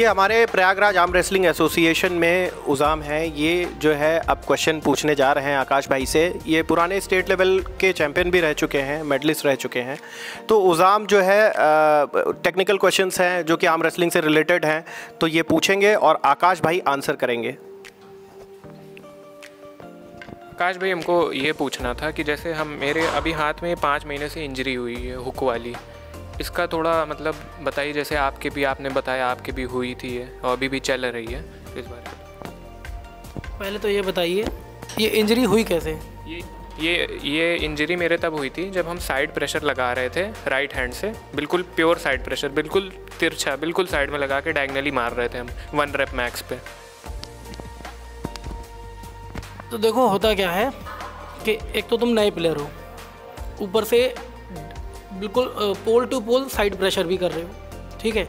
ये हमारे Prayagraj arm wrestling association में उज़ाम है, ये जो है अब क्वेश्चन पूछने जा रहे हैं आकाश भाई से। ये पुराने स्टेट लेवल के चैंपियन भी रह चुके हैं, मेडलिस्ट रह चुके हैं। तो उज़ाम जो है टेक्निकल क्वेश्चंस हैं जो कि आर्म रेसलिंग से रिलेटेड हैं, तो ये पूछेंगे और आकाश भाई आंसर करेंगे। आकाश भाई, हमको ये पूछना था कि जैसे मेरे अभी हाथ में 5 महीने से इंजरी हुई है हुक वाली, इसका थोड़ा मतलब बताइए। जैसे आपने बताया आपके भी हुई थी ये और अभी भी चल रही है, इस बारे में पहले तो ये बताइए ये इंजरी हुई कैसे? ये इंजरी मेरे तब हुई थी जब हम साइड प्रेशर लगा रहे थे राइट हैंड से, बिल्कुल प्योर साइड प्रेशर, बिल्कुल तिरछा, बिल्कुल साइड में लगा के डायगनली मार रहे थे हम 1 रेप मैक्स पे। तो देखो होता क्या है कि एक तो तुम नए प्लेयर हो, ऊपर से बिल्कुल pole to pole side pressure भी कर रहे हो, ठीक है।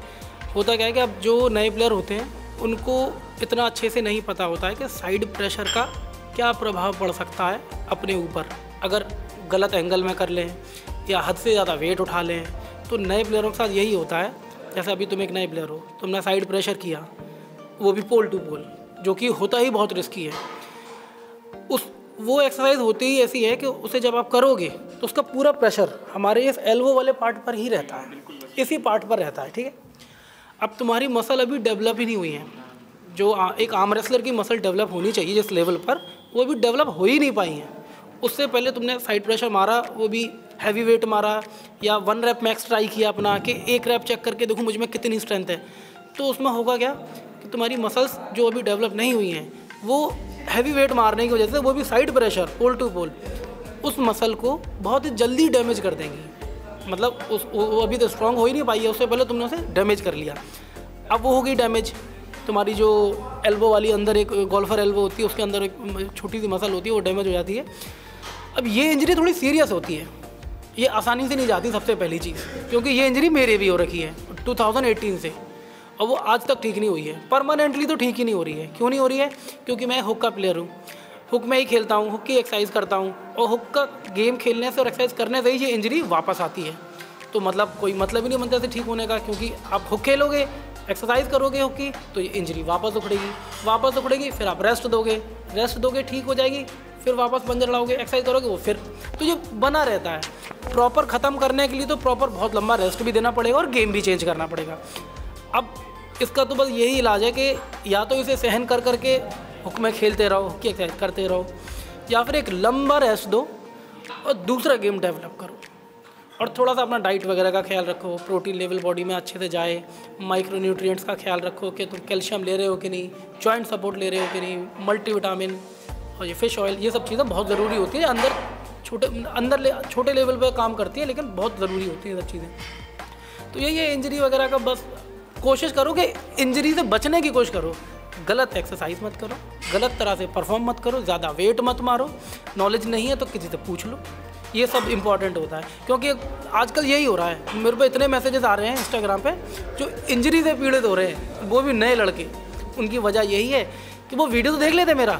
होता क्या है कि अब जो नए प्लेयर होते हैं उनको इतना अच्छे से नहीं पता होता है कि साइड प्रेशर का क्या प्रभाव पड़ सकता है अपने ऊपर, अगर गलत एंगल में कर लें या हद से ज़्यादा वेट उठा लें। तो नए प्लेयरों के साथ यही होता है। जैसे अभी तुम एक नए प्लेयर हो, तुमने साइड प्रेशर किया, वो भी पोल टू पोल, जो कि होता ही बहुत रिस्की है। वो एक्सरसाइज होती ही ऐसी है कि उसे जब आप करोगे तो उसका पूरा प्रेशर हमारे इस एल्बो वाले पार्ट पर ही रहता है, इसी पार्ट पर रहता है, ठीक है। अब तुम्हारी मसल अभी डेवलप ही नहीं हुई है, जो एक आर्म रेसलर की मसल डेवलप होनी चाहिए जिस लेवल पर, वो भी डेवलप हो ही नहीं पाई हैं। उससे पहले तुमने साइड प्रेशर मारा, वो भी हैवी वेट मारा, या 1 रेप मैक्स ट्राई किया अपना कि 1 रेप चेक करके देखो मुझ में कितनी स्ट्रेंथ है। तो उसमें होगा क्या कि तुम्हारी मसल्स जो अभी डेवलप नहीं हुई हैं, वो हैवी वेट मारने की वजह से, वो भी साइड प्रेशर पोल टू पोल, उस मसल को बहुत ही जल्दी डैमेज कर देंगी। मतलब वो अभी तो स्ट्रांग हो ही नहीं पाई है, उससे पहले तुमने उसे डैमेज कर लिया। अब वो हो गई डैमेज, तुम्हारी जो एल्बो वाली अंदर एक गोल्फर एल्बो होती है, उसके अंदर एक छोटी सी मसल होती है, वो डैमेज हो जाती है। अब ये इंजरी थोड़ी सीरियस होती है, ये आसानी से नहीं जाती सबसे पहली चीज़, क्योंकि ये इंजरी मेरे भी हो रखी है 2018 से, और वो आज तक ठीक नहीं हुई है। परमानेंटली तो ठीक ही नहीं हो रही है। क्यों नहीं हो रही है? क्योंकि मैं हुक का प्लेयर हूँ, हुक में ही खेलता हूँ, हुक की एक्सरसाइज करता हूँ, और हुक का गेम खेलने से और एक्सरसाइज करने से ही ये इंजरी वापस आती है। तो मतलब कोई मतलब ही नहीं बनता से ठीक होने का, क्योंकि आप हुक खेलोगे, एक्सरसाइज करोगे हुक की, तो ये इंजरी वापस उखड़ेगी, फिर आप रेस्ट दोगे ठीक हो जाएगी, फिर वापस पंजा लड़ाओगे, एक्सरसाइज करोगे, वो फिर तो ये बना रहता है। प्रॉपर ख़त्म करने के लिए तो प्रॉपर बहुत लंबा रेस्ट भी देना पड़ेगा और गेम भी चेंज करना पड़ेगा। अब इसका तो बस यही इलाज है कि या तो इसे सहन कर करके हुक में खेलते रहो, हुक की एक्सरसाइज करते रहो, या फिर एक लंबा रेस्ट दो और दूसरा गेम डेवलप करो। और थोड़ा सा अपना डाइट वगैरह का ख्याल रखो, प्रोटीन लेवल बॉडी में अच्छे से जाए, माइक्रो न्यूट्रिएंट्स का ख्याल रखो कि तुम कैल्शियम ले रहे हो कि नहीं, जॉइंट सपोर्ट ले रहे हो कि नहीं, मल्टीविटामिन और ये फिश ऑयल, ये सब चीज़ें बहुत ज़रूरी होती है। छोटे लेवल पर काम करती है, लेकिन बहुत ज़रूरी होती है सब चीज़ें। तो यही है इंजरी वगैरह का, बस कोशिश करो कि इंजरी से बचने की कोशिश करो। गलत एक्सरसाइज मत करो, गलत तरह से परफॉर्म मत करो, ज़्यादा वेट मत मारो, नॉलेज नहीं है तो किसी से पूछ लो, ये सब इम्पॉर्टेंट होता है। क्योंकि आजकल यही हो रहा है, मेरे पे इतने मैसेजेस आ रहे हैं इंस्टाग्राम पे जो इंजरी से पीड़ित हो रहे हैं, वो भी नए लड़के। उनकी वजह यही है कि वो वीडियो तो देख लेते मेरा,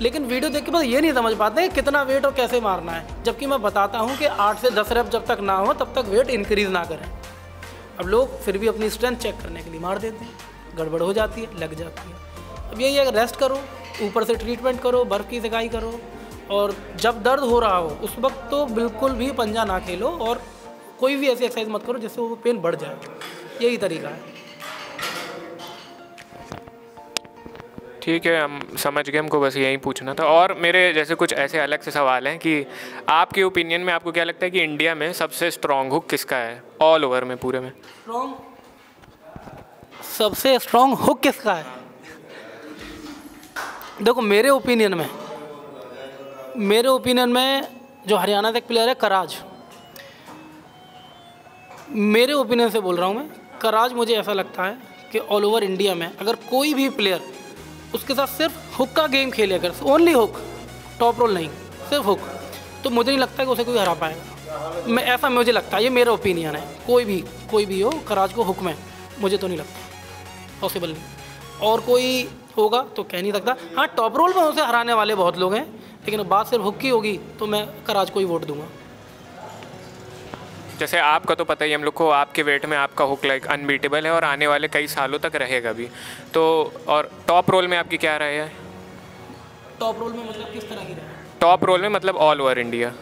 लेकिन वीडियो देख के बस ये नहीं समझ पाते कि कितना वेट और कैसे मारना है, जबकि मैं बताता हूँ कि 8 से 10 रेप जब तक ना हो तब तक वेट इंक्रीज़ ना करें। अब लोग फिर भी अपनी स्ट्रेंथ चेक करने के लिए मार देते हैं, गड़बड़ हो जाती है, लग जाती है। अब यही है, रेस्ट करो, ऊपर से ट्रीटमेंट करो, बर्फ़ की सिकाई करो, और जब दर्द हो रहा हो उस वक्त तो बिल्कुल भी पंजा ना खेलो और कोई भी ऐसी एक्सरसाइज मत करो जिससे वो पेन बढ़ जाए। यही तरीका है। ठीक है, हम समझ गए, हमको बस यही पूछना था। और मेरे जैसे कुछ ऐसे अलग से सवाल हैं कि आपके ओपिनियन में आपको क्या लगता है कि इंडिया में सबसे स्ट्रॉन्ग हुक किसका है, ऑल ओवर में, पूरे में? सबसे स्ट्रॉन्ग हुक किसका है? देखो मेरे ओपिनियन में जो हरियाणा से एक प्लेयर है कराज, मेरे ओपिनियन से बोल रहा हूँ मैं, कराज मुझे ऐसा लगता है कि ऑल ओवर इंडिया में अगर कोई भी प्लेयर उसके साथ सिर्फ हुक का गेम खेले, अगर ओनली हुक, टॉप रोल नहीं, सिर्फ हुक, तो मुझे नहीं लगता कि उसे कोई हरा पाएगा। ऐसा मुझे लगता है, ये मेरा ओपिनियन है। कोई भी हो कराज को हुक में, मुझे तो नहीं लगता, पॉसिबल नहीं। और कोई होगा तो कह नहीं सकता। हाँ, टॉप रोल में उसे हराने वाले बहुत लोग हैं, लेकिन बात सिर्फ हुक की होगी तो मैं कराज को ही वोट दूंगा। जैसे आपका तो पता ही हम लोग को, आपके वेट में आपका हुक लाइक अनबीटेबल है और आने वाले कई सालों तक रहेगा भी। तो और टॉप रोल में आपकी क्या राय है? टॉप रोल में मतलब किस तरह की राय? टॉप रोल में मतलब ऑल ओवर इंडिया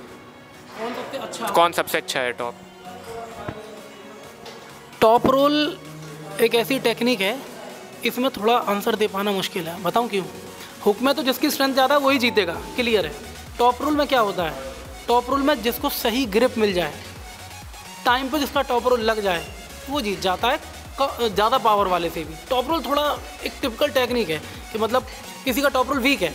कौन सबसे अच्छा है टॉप? टॉप रोल एक ऐसी टेक्निक है, इसमें थोड़ा आंसर दे पाना मुश्किल है। बताऊं क्यों? हुक में तो जिसकी स्ट्रेंथ ज़्यादा है वही जीतेगा, क्लियर है। टॉप रोल में क्या होता है? टॉप रोल में जिसको सही ग्रिप मिल जाए, टाइम पे जिसका टॉप रोल लग जाए, वो जीत जाता है ज़्यादा पावर वाले से भी। टॉप रोल थोड़ा एक टिपिकल टेक्निक है कि मतलब किसी का टॉप रोल वीक है,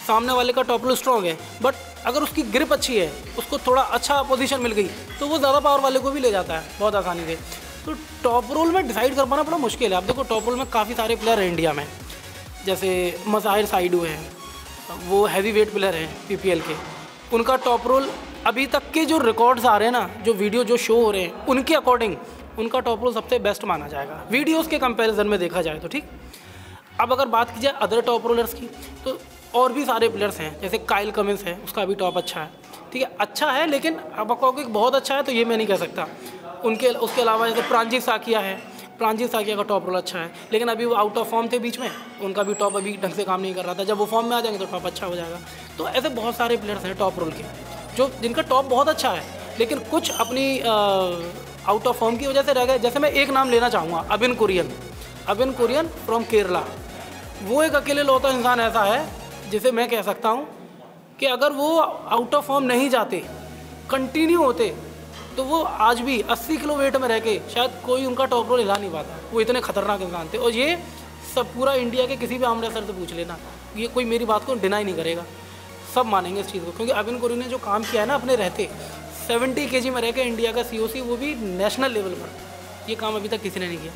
सामने वाले का टॉप रोल स्ट्रॉन्ग है, बट अगर उसकी ग्रिप अच्छी है, उसको थोड़ा अच्छा पोजीशन मिल गई, तो वो ज़्यादा पावर वाले को भी ले जाता है बहुत आसानी से। तो टॉप रोल में डिसाइड कर पाना बड़ा मुश्किल है। आप देखो टॉप रोल में काफ़ी सारे प्लेयर हैं इंडिया में, जैसे मज़ाहिर साइडू हैं, वो हैवी वेट प्लेयर हैं PPL के। उनका टॉप रोल अभी तक के जो रिकॉर्ड्स आ रहे हैं ना, जो वीडियो जो शो हो रहे हैं, उनके अकॉर्डिंग उनका टॉप रोल सबसे बेस्ट माना जाएगा वीडियोज़ के कंपेरिजन में देखा जाए तो। ठीक, अब अगर बात की जाए अदर टॉप रोलर्स की, तो और भी सारे प्लेयर्स हैं, जैसे काइल कमिंस है, उसका भी टॉप अच्छा है। ठीक है, अच्छा है, लेकिन अब कहोगे बहुत अच्छा है तो ये मैं नहीं कह सकता। उसके अलावा जैसे प्रांजीत साकिया है, प्रांजीत साकिया का टॉप रोल अच्छा है, लेकिन अभी वो आउट ऑफ फॉर्म थे बीच में, उनका भी टॉप अभी ढंग से काम नहीं कर रहा था। जब वो फॉर्म में आ जाएंगे तो टॉप अच्छा हो जाएगा। तो ऐसे बहुत सारे प्लेयर्स हैं टॉप रोल के जो जिनका टॉप बहुत अच्छा है, लेकिन कुछ अपनी आउट ऑफ फॉर्म की वजह से रह गए। जैसे मैं एक नाम लेना चाहूँगा, अबिन कुरियन फ्रॉम केरला। वो एक अकेले लौता इंसान ऐसा है जिसे मैं कह सकता हूँ कि अगर वो आउट ऑफ फॉर्म नहीं जाते, कंटिन्यू होते, तो वो आज भी 80 किलो वेट में रह के शायद कोई उनका टॉप रोल हिला नहीं पाता। वो इतने खतरनाक इंसान थे, और ये सब पूरा इंडिया के किसी भी आमने सर से पूछ लेना, ये कोई मेरी बात को डिनाई नहीं करेगा, सब मानेंगे इस चीज़ को। क्योंकि अबिन कुरियन ने जो काम किया है ना अपने रहते 70 kg में रह के इंडिया का COC, वो भी नेशनल लेवल पर, ये काम अभी तक किसी ने नहीं किया।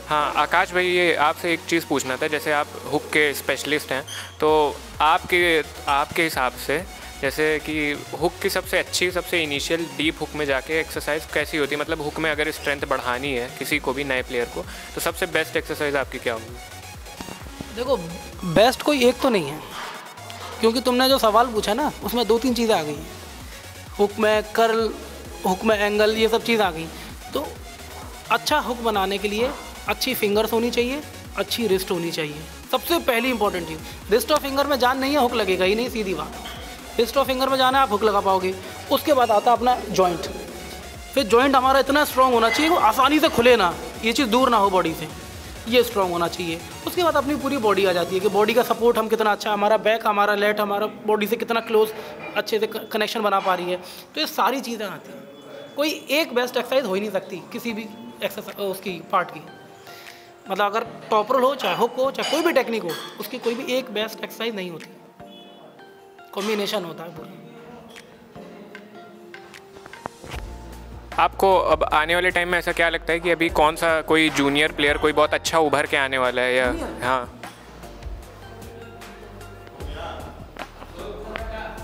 हाँ आकाश भाई, ये आपसे एक चीज़ पूछना था। जैसे आप हुक के स्पेशलिस्ट हैं, तो आपके हिसाब से जैसे कि हुक की सबसे अच्छी, सबसे इनिशियल डीप हुक में जाके एक्सरसाइज कैसी होती है? मतलब हुक में अगर स्ट्रेंथ बढ़ानी है किसी को भी, नए प्लेयर को, तो सबसे बेस्ट एक्सरसाइज आपकी क्या होगी? देखो बेस्ट कोई एक तो नहीं है, क्योंकि तुमने जो सवाल पूछा ना उसमें 2-3 चीज़ें आ गई। हुक में कर्ल, हुक में एंगल, ये सब चीज़ आ गई। तो अच्छा हुक बनाने के लिए अच्छी फिंगर्स होनी चाहिए, अच्छी रिस्ट होनी चाहिए, सबसे पहली इंपॉर्टेंट चीज़। रिस्ट और फिंगर में जान नहीं है, हुक लगेगा ही नहीं, सीधी बात। रिस्ट और फिंगर में जाना है, आप हुक लगा पाओगे। उसके बाद आता है अपना जॉइंट। फिर जॉइंट हमारा इतना स्ट्रॉन्ग होना चाहिए वो आसानी से खुले ना, ये चीज़ दूर ना हो बॉडी से, ये स्ट्रॉन्ग होना चाहिए। उसके बाद अपनी पूरी बॉडी आ जाती है कि बॉडी का सपोर्ट हम कितना अच्छा, हमारा बैक, हमारा लेट, हमारा बॉडी से कितना क्लोज अच्छे से कनेक्शन बना पा रही है। तो ये सारी चीज़ें आती हैं। कोई एक बेस्ट एक्सरसाइज हो ही नहीं सकती किसी भी एक्सरसाइज उसकी पार्ट की। मतलब अगर टॉप रोल हो, चाहे हुक हो, चाहे कोई भी टेक्निक हो, उसकी कोई भी एक बेस्ट एक्सरसाइज नहीं होती, कॉम्बिनेशन होता है पूरा। आपको अब आने वाले टाइम में ऐसा क्या लगता है कि अभी कौन सा कोई जूनियर प्लेयर कोई बहुत अच्छा उभर के आने वाला है? या हाँ,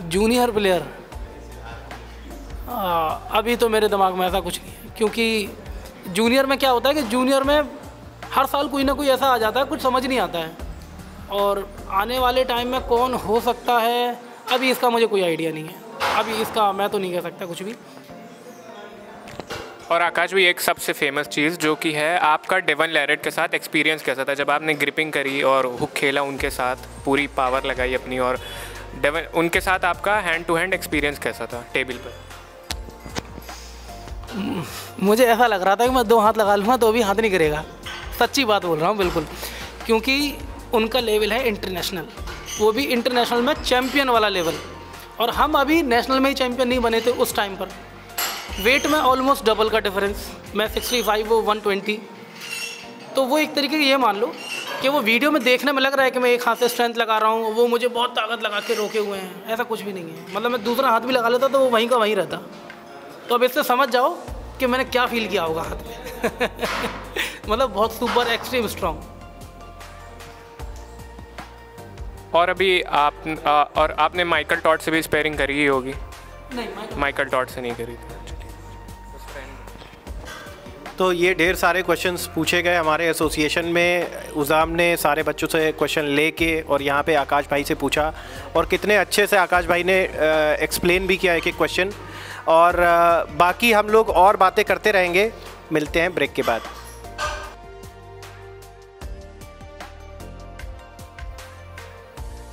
जूनियर प्लेयर अभी तो मेरे दिमाग में ऐसा कुछ नहीं है, क्योंकि जूनियर में क्या होता है कि जूनियर में हर साल कोई ना कोई ऐसा आ जाता है, कुछ समझ नहीं आता है। और आने वाले टाइम में कौन हो सकता है, अभी इसका मुझे कोई आइडिया नहीं है। अभी इसका मैं तो नहीं कह सकता कुछ भी। और आकाश भी, एक सबसे फेमस चीज़ जो कि है, आपका डेवन लैरेट के साथ एक्सपीरियंस कैसा था जब आपने ग्रिपिंग करी और हुक खेला उनके साथ, पूरी पावर लगाई अपनी, और डेवन उनके साथ आपका हैंड टू हैंड एक्सपीरियंस कैसा था टेबल पर? मुझे ऐसा लग रहा था कि मैं 2 हाथ लगा लूँगा तो भी हाथ नहीं करेगा, सच्ची बात बोल रहा हूँ बिल्कुल। क्योंकि उनका लेवल है इंटरनेशनल, वो भी इंटरनेशनल में चैम्पियन वाला लेवल, और हम अभी नेशनल में ही चैम्पियन नहीं बने थे उस टाइम पर। वेट में ऑलमोस्ट डबल का डिफरेंस, मैं 65, वो 120। तो वो एक तरीके से ये मान लो कि वो वीडियो में देखने में लग रहा है कि मैं एक हाथ से स्ट्रेंथ लगा रहा हूँ, वो मुझे बहुत ताकत लगा के रोके हुए हैं, ऐसा कुछ भी नहीं है। मतलब मैं दूसरा हाथ भी लगा लेता तो वो वहीं का वहीं रहता। तो अब इससे समझ जाओ कि मैंने क्या फील किया होगा हाथ में। मतलब बहुत सुपर एक्सट्रीम स्ट्रॉन्ग। और अभी आपने माइकल टॉड से भी स्पेयरिंग करी ही होगी? नहीं, माइकल टॉड से नहीं करी थी। तो ये ढेर सारे क्वेश्चंस पूछे गए हमारे एसोसिएशन में। उज़ाम ने सारे बच्चों से क्वेश्चन लेके और यहाँ पे आकाश भाई से पूछा, और कितने अच्छे से आकाश भाई ने एक्सप्लेन भी किया एक एक क्वेश्चन। और बाकी हम लोग और बातें करते रहेंगे। मिलते हैं ब्रेक के बाद।